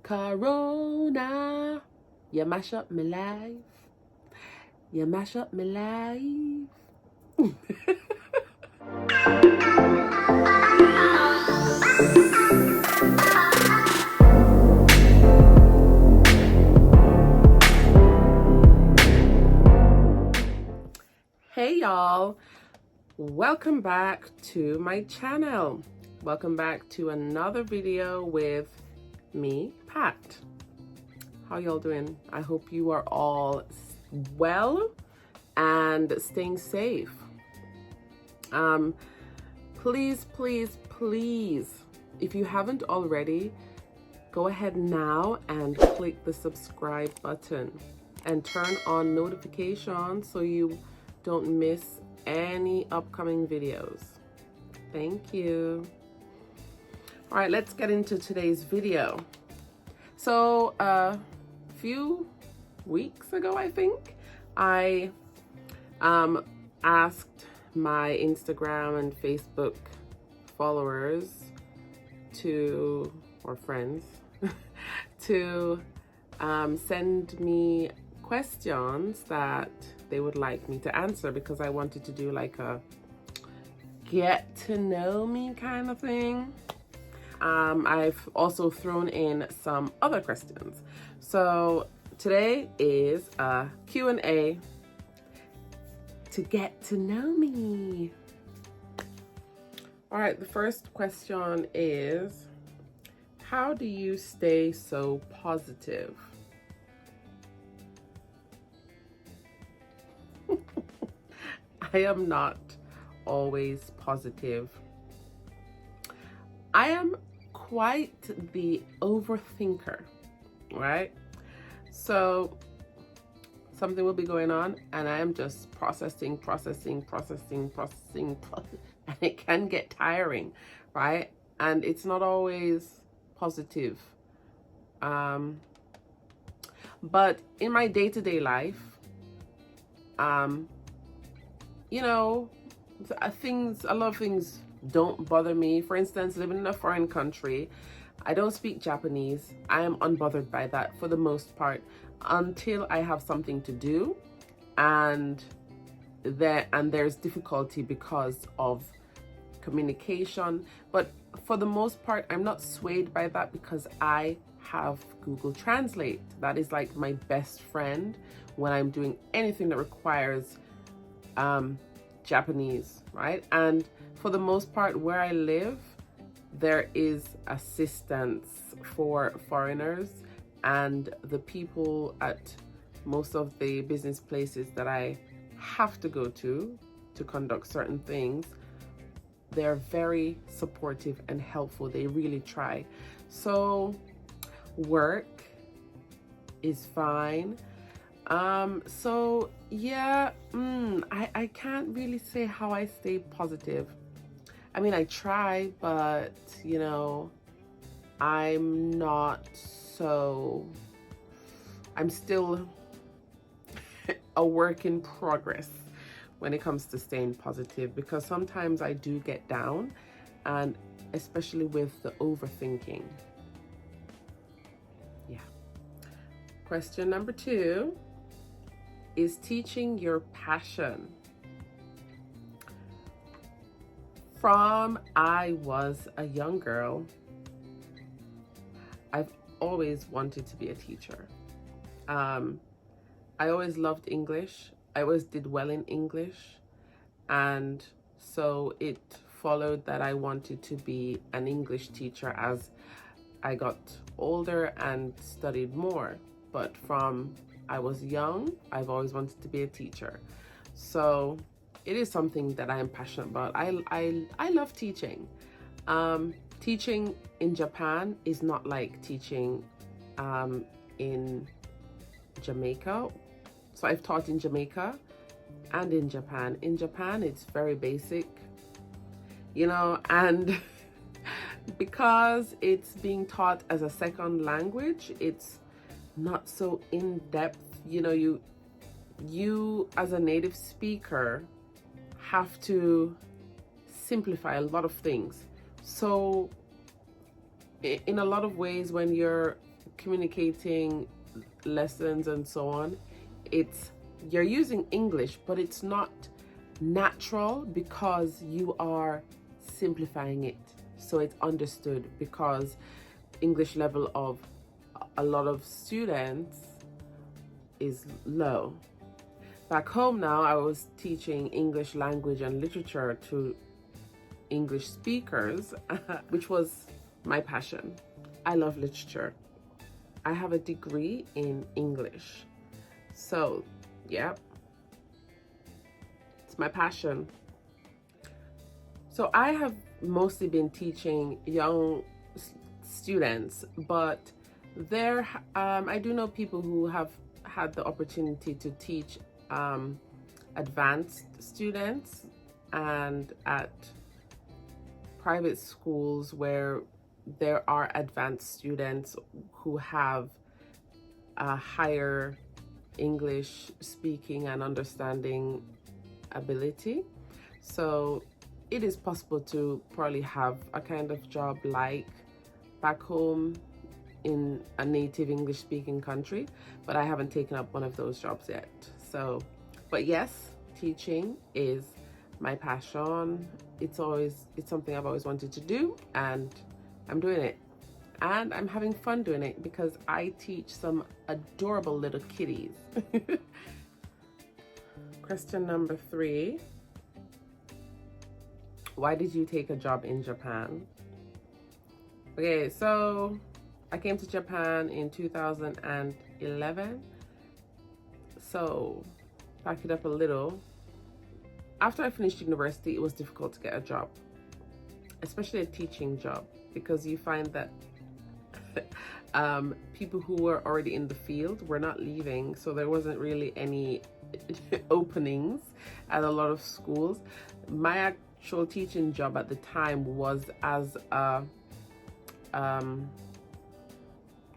Corona, you mash up my life. You mash up my life. Hey y'all, welcome back to my channel. Welcome back to another video with me, Pat. How y'all doing? I hope you are all well and staying safe. Please, if you haven't already, go ahead now and click the subscribe button and turn on notifications so you don't miss any upcoming videos. Thank you. All right, let's get into today's video. So a few weeks ago, I think, I asked my Instagram and Facebook followers or friends to send me questions that they would like me to answer, because I wanted to do like a get to know me kind of thing. I've also thrown in some other questions. So today is a Q&A to get to know me. All right, the first question is, how do you stay so positive? I am not always positive. I am quite the overthinker, right? So something will be going on and I am just processing, and it can get tiring, right? And it's not always positive. But in my day-to-day life, you know, a lot of things don't bother me. For instance, living in a foreign country, I don't speak Japanese. I am unbothered by that for the most part until I have something to do, and there's difficulty because of communication. But for the most part, I'm not swayed by that because I have Google Translate. That is like my best friend when I'm doing anything that requires Japanese, right? And for the most part, where I live, there is assistance for foreigners, and the people at most of the business places that I have to go to conduct certain things, they're very supportive and helpful. They really try. So work is fine. So yeah, I can't really say how I stay positive. I mean, I try, but you know, I'm still a work in progress when it comes to staying positive, because sometimes I do get down, and especially with the overthinking. Yeah. Question number 2. Is teaching your passion? From I was a young girl, I've always wanted to be a teacher. I always loved English. I always did well in English. And so it followed that I wanted to be an English teacher as I got older and studied more. But from I was young, I've always wanted to be a teacher. So it is something that I am passionate about. I love teaching. Teaching in Japan is not like teaching in Jamaica. So I've taught in Jamaica and in Japan. In Japan, it's very basic, you know, and because it's being taught as a second language, it's not so in-depth. You know, you as a native speaker have to simplify a lot of things. So in a lot of ways, when you're communicating lessons and so on, you're using English, but it's not natural because you are simplifying it so it's understood, because English level of a lot of students is low. Back home now, I was teaching English language and literature to English speakers, which was my passion. I love literature. I have a degree in English. So, yeah, it's my passion. So I have mostly been teaching young students, but I do know people who have had the opportunity to teach advanced students, and at private schools where there are advanced students who have a higher English speaking and understanding ability. So it is possible to probably have a kind of job like back home in a native English speaking country, but I haven't taken up one of those jobs yet. So, but yes, teaching is my passion. It's something I've always wanted to do, and I'm doing it. And I'm having fun doing it because I teach some adorable little kitties. Question number 3. Why did you take a job in Japan? Okay, so I came to Japan in 2011. So, back it up a little. After I finished university, it was difficult to get a job, especially a teaching job, because you find that people who were already in the field were not leaving, so there wasn't really any openings at a lot of schools. My actual teaching job at the time was as a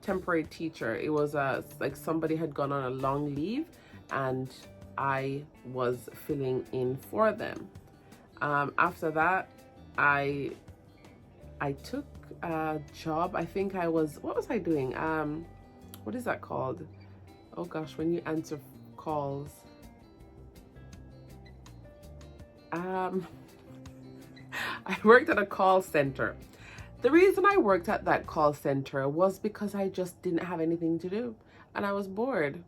temporary teacher. It was like somebody had gone on a long leave and I was filling in for them. After that, I took a job. I think what was I doing? What is that called? Oh gosh, when you answer calls. I worked at a call center. The reason I worked at that call center was because I just didn't have anything to do and I was bored.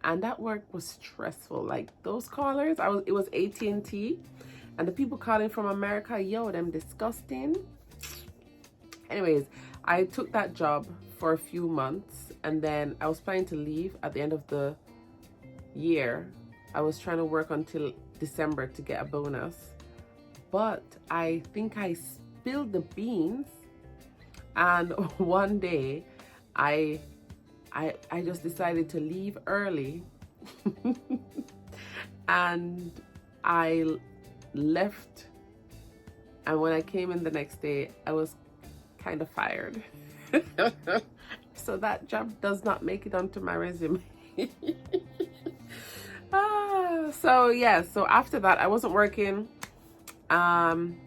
And that work was stressful. Like those callers, it was AT&T, and the people calling from America, yo, them disgusting. Anyways, I took that job for a few months, and then I was planning to leave at the end of the year. I was trying to work until December to get a bonus, but I think I spilled the beans, and one day I just decided to leave early and I left, and when I came in the next day I was kind of fired. So that job does not make it onto my resume. So after that I wasn't working, and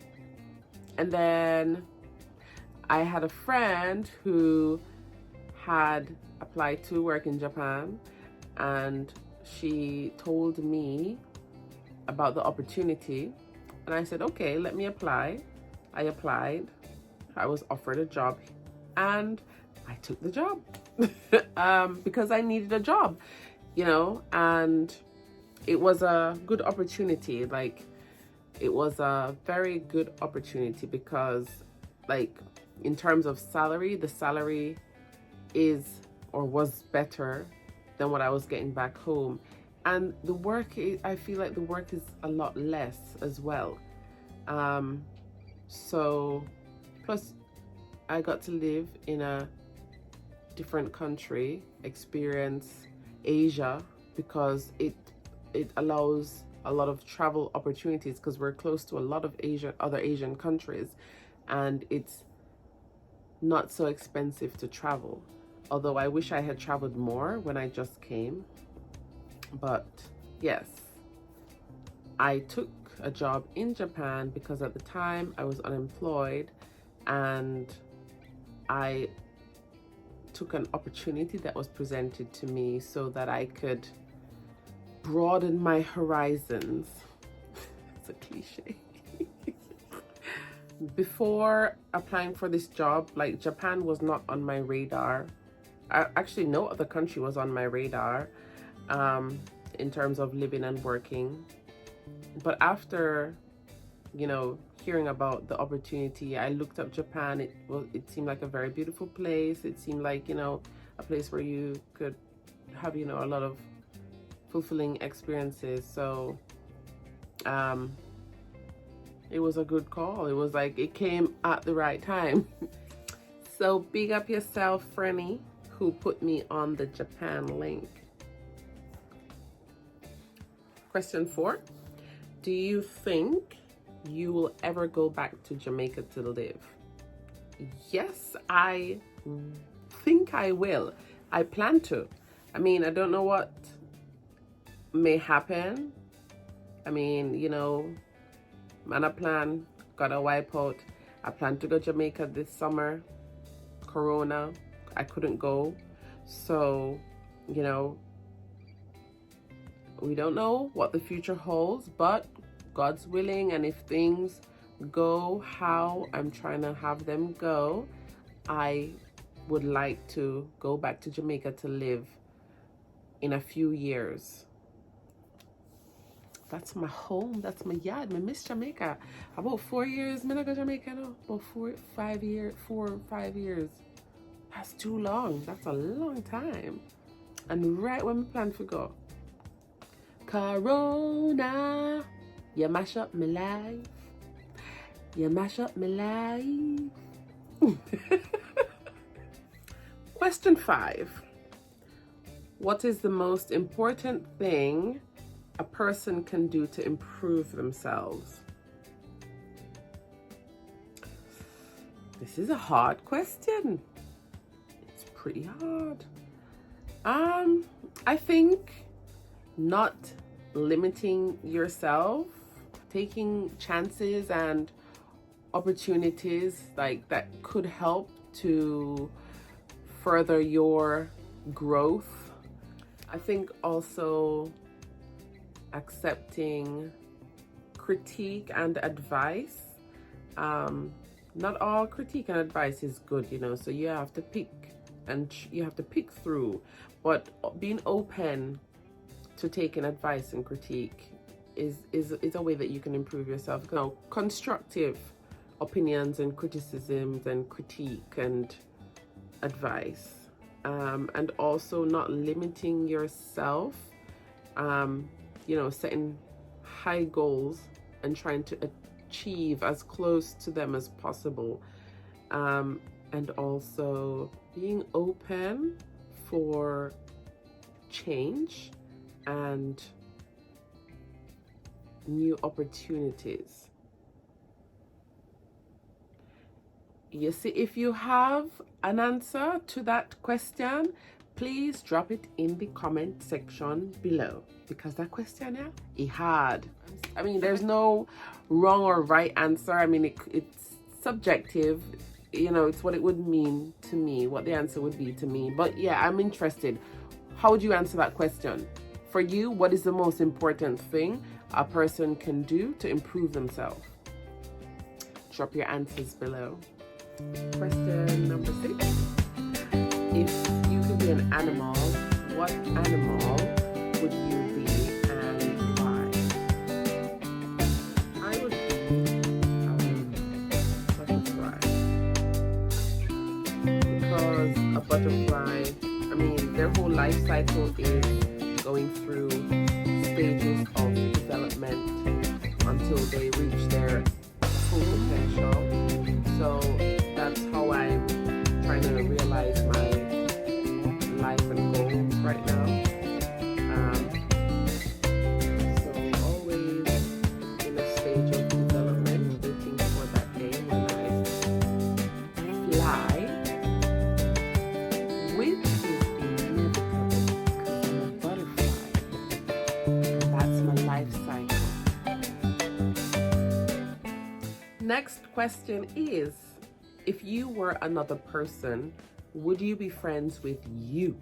then I had a friend who had applied to work in Japan, and she told me about the opportunity, and I said, okay, let me apply. I applied, I was offered a job, and I took the job because I needed a job, and it was a good opportunity. Like, it was a very good opportunity because, like, in terms of salary, the salary was better than what I was getting back home, and the work I feel like the work is a lot less as well. So plus I got to live in a different country, experience Asia, because it allows a lot of travel opportunities because we're close to a lot of other Asian countries, and it's not so expensive to travel. Although I wish I had traveled more when I just came. But yes, I took a job in Japan because at the time I was unemployed, and I took an opportunity that was presented to me so that I could broaden my horizons. It's a cliche. Before applying for this job, like, Japan was not on my radar. Actually, no other country was on my radar in terms of living and working. But after, hearing about the opportunity, I looked up Japan. It seemed like a very beautiful place. It seemed like, a place where you could have, a lot of fulfilling experiences. So it was a good call. It was like it came at the right time. So big up yourself, Frenny, who put me on the Japan link. Question 4. Do you think you will ever go back to Jamaica to live? Yes, I think I will. I plan to. I mean, I don't know what may happen. I mean, man, I plan, gotta wipe out. I plan to go to Jamaica this summer. Corona, I couldn't go. So, we don't know what the future holds, but God's willing, and if things go how I'm trying to have them go, I would like to go back to Jamaica to live in a few years. That's my home. That's my yard. I miss Jamaica. About 4 years. I go to Jamaica now. About 4 or 5 years. That's too long. That's a long time. And right when we plan to go, Corona, you mash up my life. You mash up my life. Question 5. What is the most important thing a person can do to improve themselves? This is a hard question. It's pretty hard. I think not limiting yourself, taking chances and opportunities like that could help to further your growth. I think also accepting critique and advice. Not all critique and advice is good, so you have to pick through, but being open to taking advice and critique is a way that you can improve yourself. Constructive opinions and criticisms and critique and advice, and also not limiting yourself, setting high goals and trying to achieve as close to them as possible, and also being open for change and new opportunities. You see, if you have an answer to that question, please drop it in the comment section below, because that question, it's hard. I mean, there's no wrong or right answer. I mean, it's subjective. It's what it would mean to me, what the answer would be to me. But yeah, I'm interested. How would you answer that question? For you, what is the most important thing a person can do to improve themselves? Drop your answers below. Question number 6. If you could be an animal, what animal would you be and why? I would be a butterfly. Because a butterfly, I mean, their whole life cycle is going through stages of development until they reach their full potential. So that's how I'm trying to realize my life and goals right now. So always in a stage of development, waiting for that day when I fly, which is inevitable because I'm a butterfly. And that's my life cycle. Next question is, if you were another person, Would you be friends with you?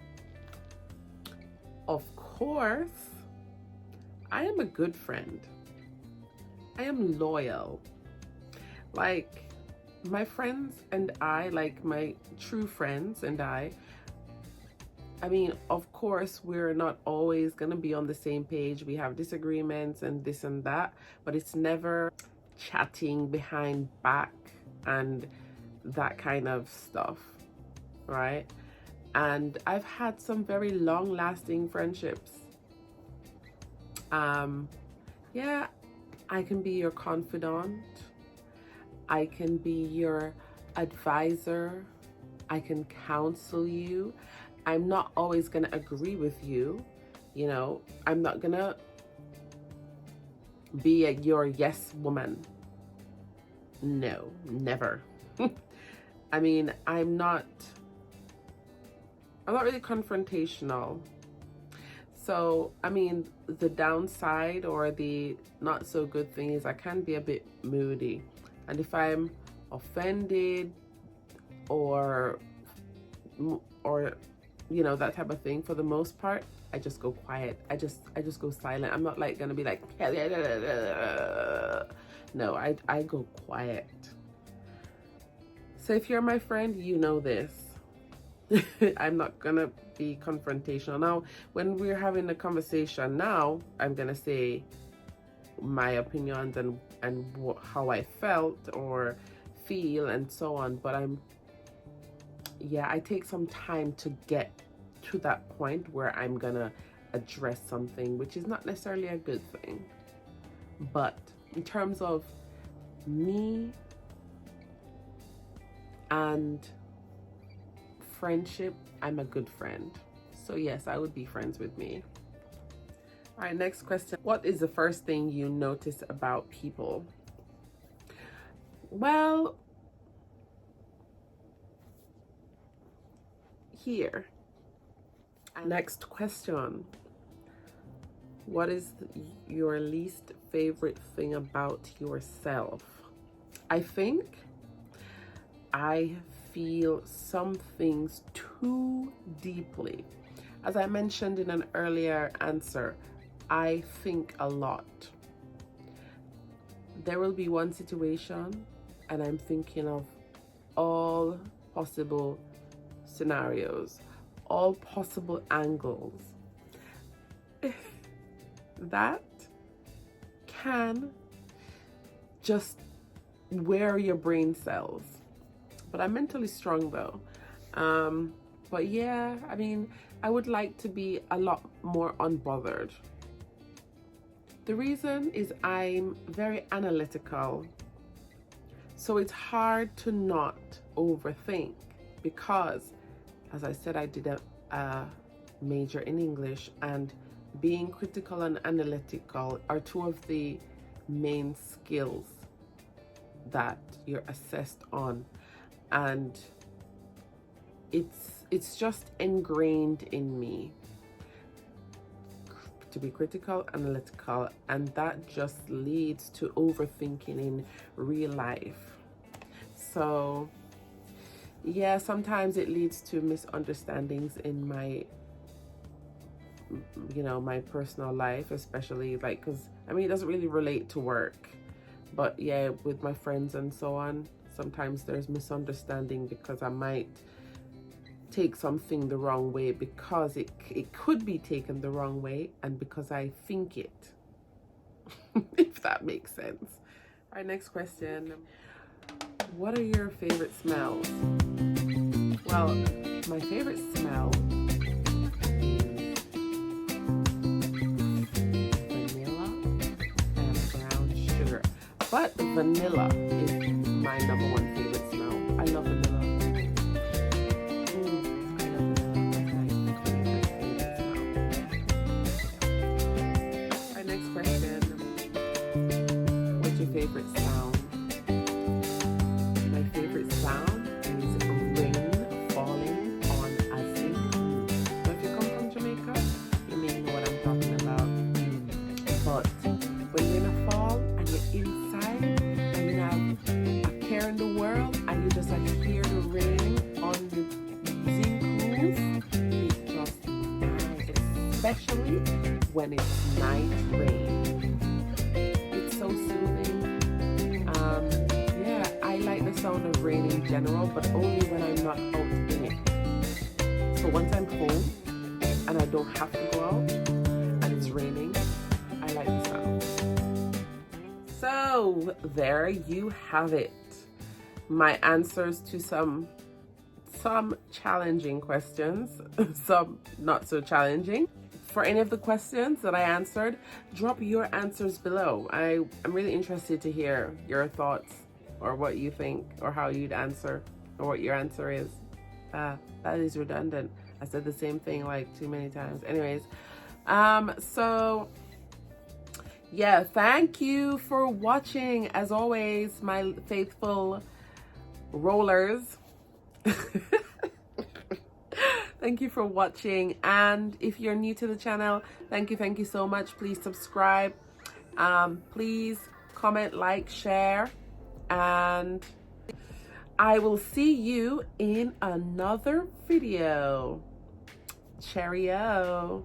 Of course. I am a good friend. I am loyal. Like, my friends and I, like my true friends and I mean, of course, we're not always going to be on the same page. We have disagreements and this and that, but it's never chatting behind back and that kind of stuff, right? And I've had some very long-lasting friendships. Yeah, I can be your confidant. I can be your advisor. I can counsel you. I'm not always going to agree with you. You know, I'm not going to be your yes woman. No, never. I mean, I'm not really confrontational. So, I mean, the downside or the not so good thing is I can be a bit moody. And if I'm offended or you know, that type of thing, for the most part, I just go quiet. I just go silent. I'm not like gonna be like, no, I go quiet. So if you're my friend, you know this. I'm not gonna be confrontational. Now, when we're having a conversation now, I'm gonna say my opinions and how I felt or feel and so on, but I take some time to get to that point where I'm gonna address something, which is not necessarily a good thing. But in terms of me and friendship, I'm a good friend. So yes, I would be friends with me. All right, next question. What is the first thing you notice about people? Well, here. Next question. What is your least favorite thing about yourself? I think I feel some things too deeply. As I mentioned in an earlier answer, I think a lot. There will be one situation and I'm thinking of all possible scenarios, all possible angles. That can just wear your brain cells. But I'm mentally strong though. But yeah, I mean, I would like to be a lot more unbothered. The reason is I'm very analytical. So it's hard to not overthink because, as I said, I did a major in English, and being critical and analytical are two of the main skills that you're assessed on. And it's just ingrained in me to be critical, analytical, and that just leads to overthinking in real life. So yeah, sometimes it leads to misunderstandings in my, you know, my personal life, especially like, because I mean, it doesn't really relate to work, but yeah, with my friends and so on, sometimes there's misunderstanding because I might take something the wrong way because it could be taken the wrong way, and because I think it. If that makes sense. All right, next question. What are your favorite smells? Well, my favorite smell is vanilla and brown sugar. But vanilla is my number one favorite smell. I love vanilla. Favorite sound. My favorite sound is rain falling on a zinc. So if you come from Jamaica, you may know what I'm talking about. But when you're in a fall and you're inside and you have a care in the world and you just like hear the rain on the especially when it's night rain. It's so soothing. Yeah, I like the sound of rain in general, but only when I'm not out in it. So once I'm home and I don't have to go out and it's raining, I like the sound. So there you have it. My answers to some challenging questions, some not so challenging. For any of the questions that I answered, drop your answers below. I'm really interested to hear your thoughts or what you think or how you'd answer or what your answer is. That is redundant. I said the same thing like too many times. Anyways, so yeah, thank you for watching. As always, my faithful rollers. Thank you for watching, and if you're new to the channel, thank you so much. Please subscribe, please comment, like, share, and I will see you in another video. Cheerio.